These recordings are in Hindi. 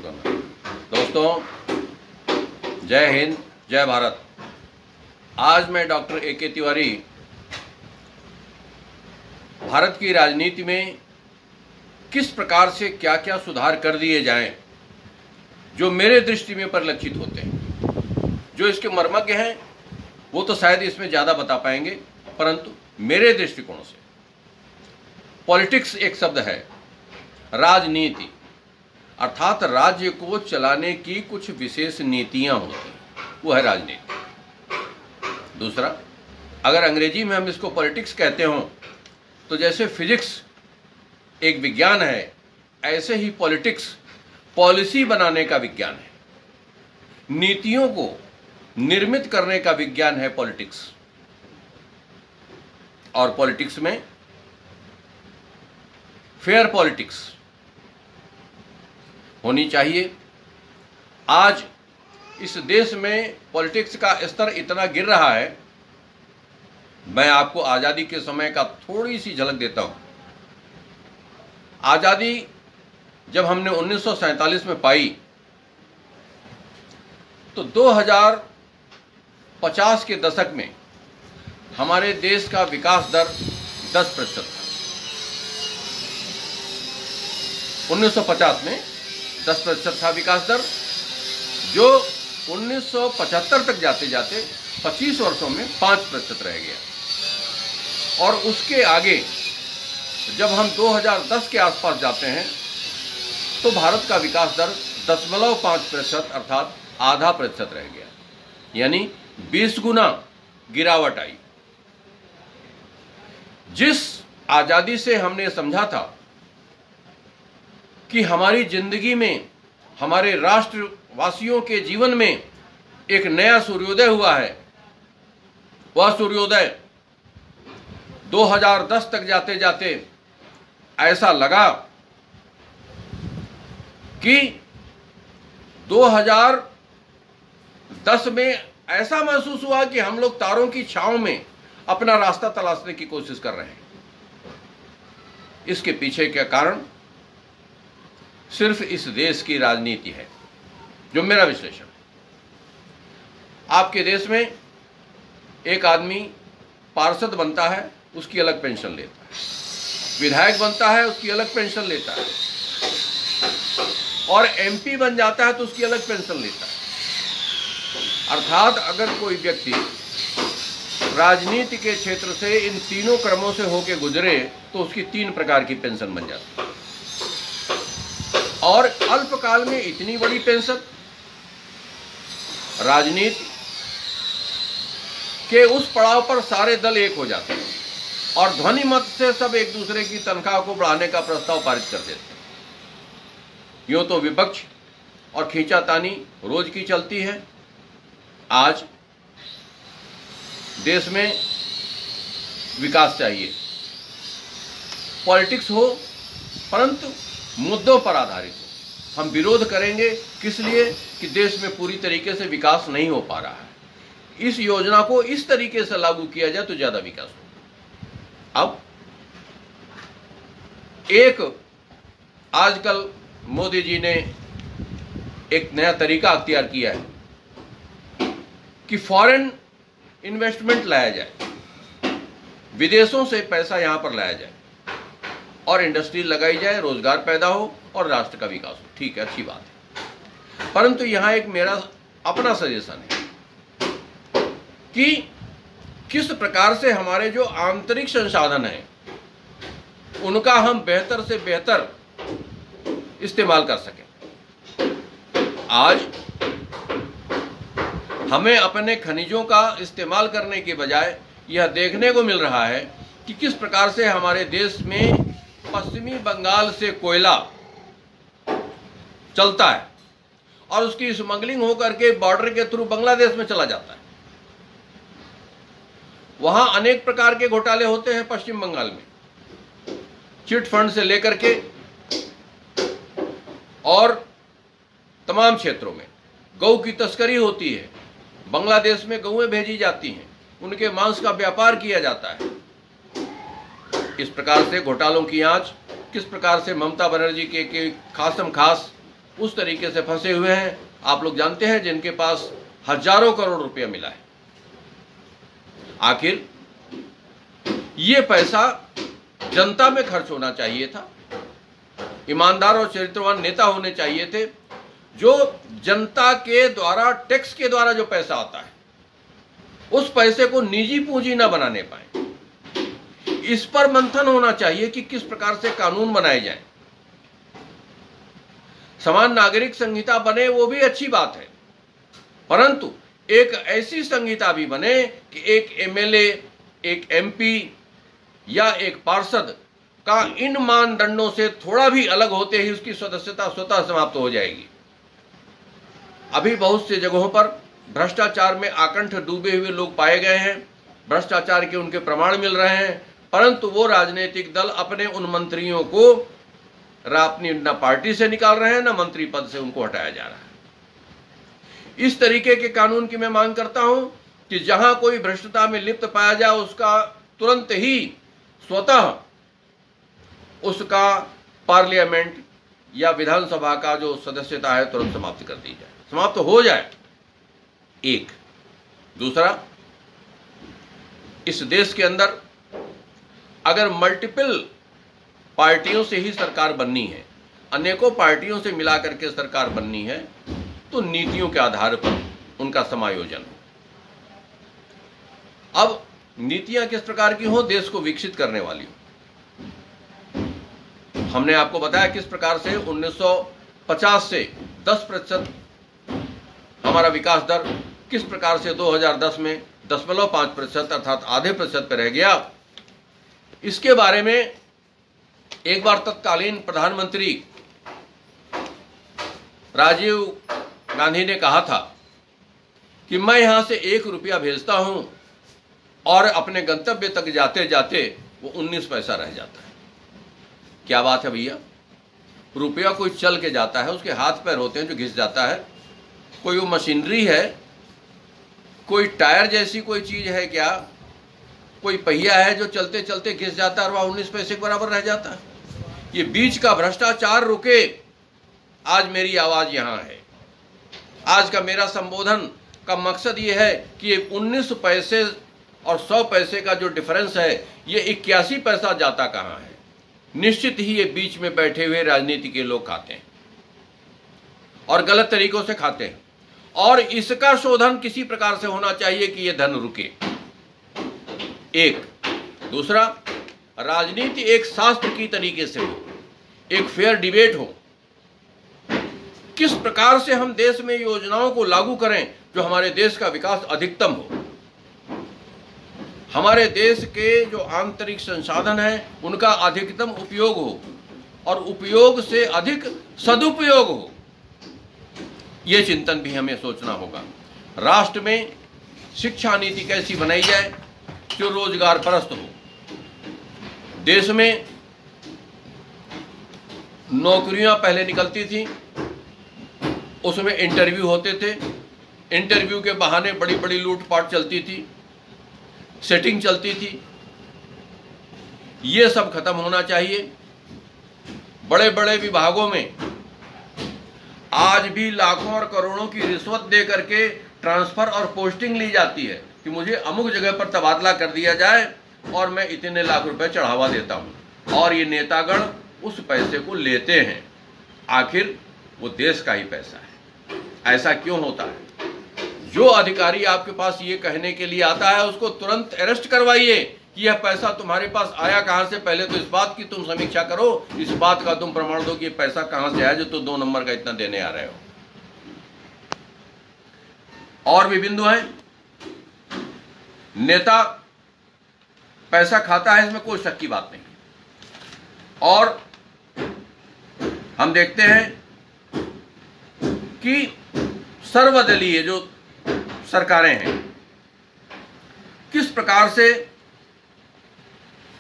करना। दोस्तों, जय हिंद, जय भारत। आज मैं डॉक्टर A.K. तिवारी भारत की राजनीति में किस प्रकार से क्या क्या सुधार कर दिए जाएं, जो मेरे दृष्टि में परिलक्षित होते हैं। जो इसके मर्मज्ञ हैं वो तो शायद इसमें ज़्यादा बता पाएंगे, परंतु मेरे दृष्टिकोण से पॉलिटिक्स एक शब्द है, राजनीति अर्थात राज्य को चलाने की कुछ विशेष नीतियां होती हैं, वो है राजनीति। दूसरा, अगर अंग्रेजी में हम इसको पॉलिटिक्स कहते हों तो जैसे फिजिक्स एक विज्ञान है, ऐसे ही पॉलिटिक्स पॉलिसी बनाने का विज्ञान है, नीतियों को निर्मित करने का विज्ञान है पॉलिटिक्स। और पॉलिटिक्स में फेयर पॉलिटिक्स होनी चाहिए। आज इस देश में पॉलिटिक्स का स्तर इतना गिर रहा है, मैं आपको आज़ादी के समय का थोड़ी सी झलक देता हूं। आज़ादी जब हमने 1947 में पाई तो 2050 के दशक में हमारे देश का विकास दर 10% था। 1950 में 10% था विकास दर, जो 1975 तक जाते जाते 25 वर्षों में 5% रह गया। और उसके आगे जब हम 2010 के आसपास जाते हैं तो भारत का विकास दर 0.5% अर्थात आधा प्रतिशत रह गया, यानी 20 गुना गिरावट आई। जिस आजादी से हमने समझा था कि हमारी जिंदगी में, हमारे राष्ट्रवासियों के जीवन में एक नया सूर्योदय हुआ है, वह सूर्योदय 2010 तक जाते जाते ऐसा लगा कि 2010 में ऐसा महसूस हुआ कि हम लोग तारों की छांव में अपना रास्ता तलाशने की कोशिश कर रहे हैं। इसके पीछे क्या कारण? सिर्फ इस देश की राजनीति है, जो मेरा विश्लेषण है। आपके देश में एक आदमी पार्षद बनता है, उसकी अलग पेंशन लेता है, विधायक बनता है, उसकी अलग पेंशन लेता है, और MP बन जाता है तो उसकी अलग पेंशन लेता है। अर्थात अगर कोई व्यक्ति राजनीति के क्षेत्र से इन तीनों क्रमों से होकर गुजरे तो उसकी 3 प्रकार की पेंशन बन जाती है। और अल्पकाल में इतनी बड़ी पेंशन, राजनीति के उस पड़ाव पर सारे दल एक हो जाते हैं और ध्वनि मत से सब एक दूसरे की तनख्वाह को बढ़ाने का प्रस्ताव पारित कर देते हैं। यूं तो विपक्ष और खींचातानी रोज की चलती है। आज देश में विकास चाहिए, पॉलिटिक्स हो परंतु मुद्दों पर आधारित हो। हम विरोध करेंगे किस लिए? कि देश में पूरी तरीके से विकास नहीं हो पा रहा है। इस योजना को इस तरीके से लागू किया जाए तो ज्यादा विकास हो। अब एक आजकल मोदी जी ने एक नया तरीका अख्तियार किया है कि फॉरेन इन्वेस्टमेंट लाया जाए, विदेशों से पैसा यहां पर लाया जाए और इंडस्ट्री लगाई जाए, रोजगार पैदा हो और राष्ट्र का विकास हो। ठीक है, अच्छी बात है, परंतु यहां एक मेरा अपना सजेशन है कि किस प्रकार से हमारे जो आंतरिक संसाधन हैं उनका हम बेहतर से बेहतर इस्तेमाल कर सकें। आज हमें अपने खनिजों का इस्तेमाल करने के बजाय यह देखने को मिल रहा है कि किस प्रकार से हमारे देश में पश्चिमी बंगाल से कोयला चलता है और उसकी स्मगलिंग होकर के बॉर्डर के थ्रू बांग्लादेश में चला जाता है। वहां अनेक प्रकार के घोटाले होते हैं पश्चिम बंगाल में, चिट फंड से लेकर के और तमाम क्षेत्रों में गऊ की तस्करी होती है। बांग्लादेश में गऊएं भेजी जाती हैं, उनके मांस का व्यापार किया जाता है। इस प्रकार से घोटालों की आंच किस प्रकार से ममता बनर्जी के खासम खास उस तरीके से फंसे हुए हैं। आप लोग जानते हैं जिनके पास हजारों करोड़ रुपया मिला है। आखिर ये पैसा जनता में खर्च होना चाहिए था। ईमानदार और चरित्रवान नेता होने चाहिए थे जो जनता के द्वारा, टैक्स के द्वारा जो पैसा आता है उस पैसे को निजी पूंजी ना बनाने पाए। इस पर मंथन होना चाहिए कि किस प्रकार से कानून बनाए जाएं। समान नागरिक संहिता बने वो भी अच्छी बात है, परंतु एक ऐसी संहिता भी बने कि एक एमएलए, एक एमपी या एक पार्षद का इन मानदंडों से थोड़ा भी अलग होते ही उसकी सदस्यता स्वतः समाप्त हो जाएगी। अभी बहुत सी जगहों पर भ्रष्टाचार में आकंठ डूबे हुए लोग पाए गए हैं, भ्रष्टाचार के उनके प्रमाण मिल रहे हैं, परंतु वो राजनीतिक दल अपने उन मंत्रियों को अपनी न पार्टी से निकाल रहे हैं, न मंत्री पद से उनको हटाया जा रहा है। इस तरीके के कानून की मैं मांग करता हूं कि जहां कोई भ्रष्टता में लिप्त पाया जाए उसका तुरंत ही स्वतः उसका पार्लियामेंट या विधानसभा का जो सदस्यता है तुरंत समाप्त कर दी जाए, समाप्त हो जाए। एक दूसरा, इस देश के अंदर अगर मल्टीपल पार्टियों से ही सरकार बननी है, अनेकों पार्टियों से मिलाकर के सरकार बननी है, तो नीतियों के आधार पर उनका समायोजन हो। अब नीतियां किस प्रकार की हो? देश को विकसित करने वाली हो। हमने आपको बताया किस प्रकार से 1950 से 10% हमारा विकास दर किस प्रकार से 2010 में 0.5% अर्थात आधे प्रतिशत पर रह गया। इसके बारे में एक बार तत्कालीन प्रधानमंत्री राजीव गांधी ने कहा था कि मैं यहां से 1 रुपया भेजता हूं और अपने गंतव्य तक जाते जाते वो 19 पैसा रह जाता है। क्या बात है भैया, रुपया कोई चल के जाता है, उसके हाथ पैर होते हैं जो घिस जाता है। कोई वो मशीनरी है, कोई टायर जैसी कोई चीज है क्या, कोई पहिया है जो चलते चलते घिस जाता है और वह 19 पैसे के बराबर रह जाता है। ये बीच का भ्रष्टाचार रुके। आज मेरी आवाज यहां है, आज का मेरा संबोधन का मकसद ये है कि ये 19 पैसे और 100 पैसे का जो डिफरेंस है, ये 81 पैसा जाता कहां है? निश्चित ही ये बीच में बैठे हुए राजनीति के लोग खाते हैं और गलत तरीकों से खाते हैं, और इसका शोधन किसी प्रकार से होना चाहिए कि ये धन रुके। एक दूसरा, राजनीति एक शास्त्र की तरीके से हो, एक फेयर डिबेट हो। किस प्रकार से हम देश में योजनाओं को लागू करें जो हमारे देश का विकास अधिकतम हो, हमारे देश के जो आंतरिक संसाधन हैं उनका अधिकतम उपयोग हो और उपयोग से अधिक सदुपयोग हो। यह चिंतन भी हमें सोचना होगा। राष्ट्र में शिक्षा नीति कैसी बनाई जाए जो रोजगार परस्त हो। देश में नौकरियां पहले निकलती थी, उसमें इंटरव्यू होते थे, इंटरव्यू के बहाने बड़ी बड़ी लूटपाट चलती थी, सेटिंग चलती थी। ये सब खत्म होना चाहिए। बड़े बड़े विभागों में आज भी लाखों और करोड़ों की रिश्वत दे करके ट्रांसफर और पोस्टिंग ली जाती है कि मुझे अमुक जगह पर तबादला कर दिया जाए और मैं इतने लाख रुपए चढ़ावा देता हूं, और ये नेतागण उस पैसे को लेते हैं। आखिर वो देश का ही पैसा है। ऐसा क्यों होता है? जो अधिकारी आपके पास ये कहने के लिए आता है उसको तुरंत अरेस्ट करवाइए कि यह पैसा तुम्हारे पास आया कहां से। पहले तो इस बात की तुम समीक्षा करो, इस बात का तुम प्रमाण दो कि पैसा कहां से आया जो तुम 2 नंबर का इतना देने आ रहे हो। और भी बिंदु हैं। नेता पैसा खाता है, इसमें कोई शक की बात नहीं। और हम देखते हैं कि सर्वदलीय जो सरकारें हैं किस प्रकार से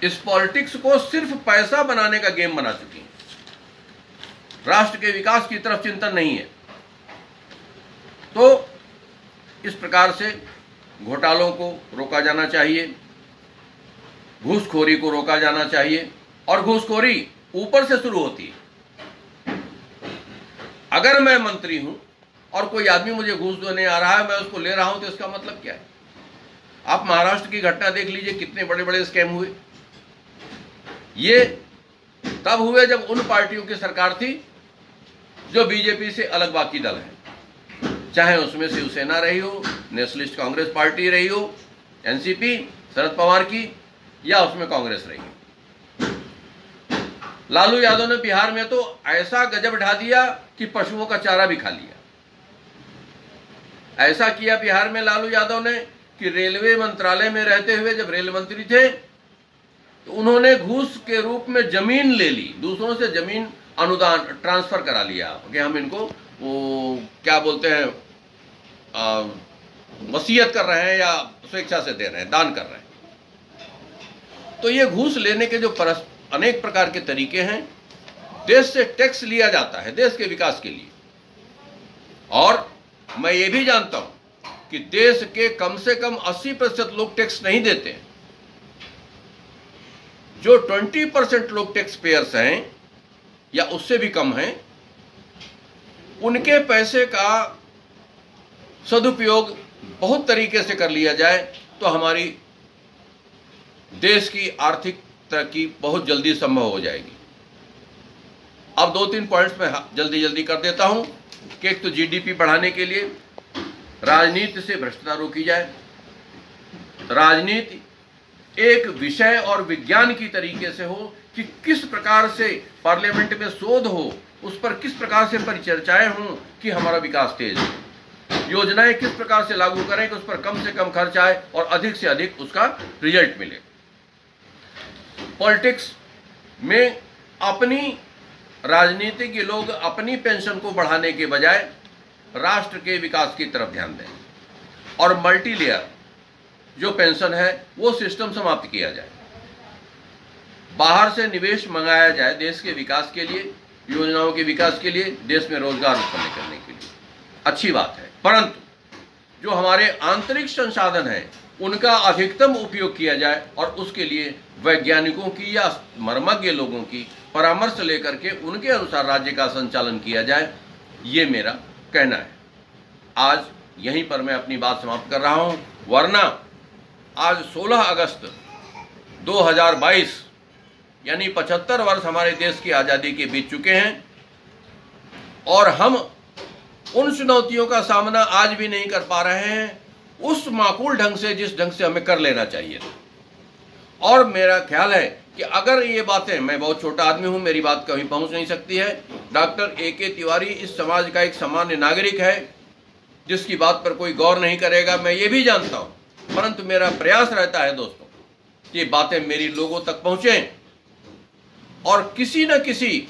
इस पॉलिटिक्स को सिर्फ पैसा बनाने का गेम बना चुकी हैं। राष्ट्र के विकास की तरफ चिंतन नहीं है। तो इस प्रकार से घोटालों को रोका जाना चाहिए, घूसखोरी को रोका जाना चाहिए। और घूसखोरी ऊपर से शुरू होती है। अगर मैं मंत्री हूं और कोई आदमी मुझे घूस देने आ रहा है, मैं उसको ले रहा हूं, तो इसका मतलब क्या है? आप महाराष्ट्र की घटना देख लीजिए, कितने बड़े बड़े स्कैम हुए। ये तब हुए जब उन पार्टियों की सरकार थी जो बीजेपी से अलग बाकी दल है, चाहे उसमें शिवसेना रही हो, नेशनलिस्ट कांग्रेस पार्टी रही हो, एनसीपी शरद पवार की, या उसमें कांग्रेस रही हो। लालू यादव ने बिहार में तो ऐसा गजब ढा दिया कि पशुओं का चारा भी खा लिया। ऐसा किया बिहार में लालू यादव ने कि रेलवे मंत्रालय में रहते हुए जब रेल मंत्री थे तो उन्होंने घूस के रूप में जमीन ले ली, दूसरों से जमीन अनुदान ट्रांसफर करा लिया कि हम इनको वो क्या बोलते हैं वसीयत कर रहे हैं या स्वेच्छा से दे रहे हैं, दान कर रहे हैं। तो ये घूस लेने के जो अनेक प्रकार के तरीके हैं। देश से टैक्स लिया जाता है देश के विकास के लिए, और मैं ये भी जानता हूं कि देश के कम से कम 80% लोग टैक्स नहीं देते हैं। जो 20% लोग टैक्स पेयर्स हैं या उससे भी कम हैं, उनके पैसे का सदुपयोग बहुत तरीके से कर लिया जाए तो हमारी देश की आर्थिक तरक्की बहुत जल्दी संभव हो जाएगी। अब 2-3 पॉइंट्स में जल्दी कर देता हूं कि एक तो जीडीपी बढ़ाने के लिए राजनीति से भ्रष्टता रोकी जाए। राजनीति एक विषय और विज्ञान की तरीके से हो कि किस प्रकार से पार्लियामेंट में शोध हो, उस पर किस प्रकार से परिचर्चाएं हों कि हमारा विकास तेज हो, योजनाएं किस प्रकार से लागू करें कि उस पर कम से कम खर्च आए और अधिक से अधिक उसका रिजल्ट मिले। पॉलिटिक्स में अपनी राजनीति के लोग अपनी पेंशन को बढ़ाने के बजाय राष्ट्र के विकास की तरफ ध्यान दें, और मल्टी लेयर जो पेंशन है वो सिस्टम समाप्त किया जाए। बाहर से निवेश मंगाया जाए देश के विकास के लिए, योजनाओं के विकास के लिए, देश में रोजगार उत्पन्न करने के लिए। अच्छी बात है, परंतु जो हमारे आंतरिक संसाधन हैं उनका अधिकतम उपयोग किया जाए और उसके लिए वैज्ञानिकों की या मर्मज्ञ लोगों की परामर्श लेकर के उनके अनुसार राज्य का संचालन किया जाए, ये मेरा कहना है। आज यहीं पर मैं अपनी बात समाप्त कर रहा हूं, वरना आज 16 अगस्त 2022 यानी 75 वर्ष हमारे देश की आज़ादी के बीत चुके हैं और हम उन चुनौतियों का सामना आज भी नहीं कर पा रहे हैं उस माकूल ढंग से जिस ढंग से हमें कर लेना चाहिए था। और मेरा ख्याल है कि अगर ये बातें, मैं बहुत छोटा आदमी हूं, मेरी बात कहीं पहुंच नहीं सकती है। Doctor A K. तिवारी इस समाज का एक सामान्य नागरिक है जिसकी बात पर कोई गौर नहीं करेगा, मैं ये भी जानता हूं, परंतु मेरा प्रयास रहता है दोस्तों कि बातें मेरी लोगों तक पहुंचे और किसी न किसी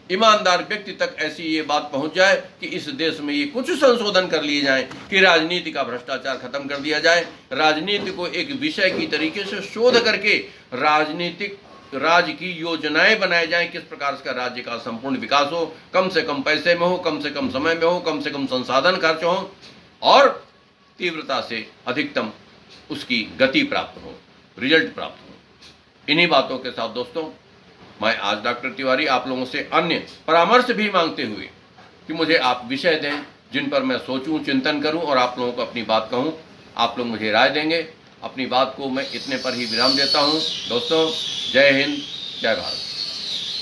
ईमानदार व्यक्ति तक ऐसी ये बात पहुंच जाए कि इस देश में ये कुछ संशोधन कर लिए जाएं कि राजनीति का भ्रष्टाचार खत्म कर दिया जाए, राजनीति को एक विषय की तरीके से शोध करके राजनीतिक राज्य की योजनाएं बनाई जाएं, किस प्रकार इसका राज्य का संपूर्ण विकास हो, कम से कम पैसे में हो, कम से कम समय में हो, कम से कम संसाधन खर्च हो और तीव्रता से अधिकतम उसकी गति प्राप्त हो, रिजल्ट प्राप्त हो। इन्हीं बातों के साथ दोस्तों मैं आज डॉक्टर तिवारी आप लोगों से अन्य परामर्श भी मांगते हुए कि मुझे आप विषय दें जिन पर मैं सोचूं, चिंतन करूं और आप लोगों को अपनी बात कहूं। आप लोग मुझे राय देंगे। अपनी बात को मैं इतने पर ही विराम देता हूं दोस्तों। जय हिंद, जय भारत।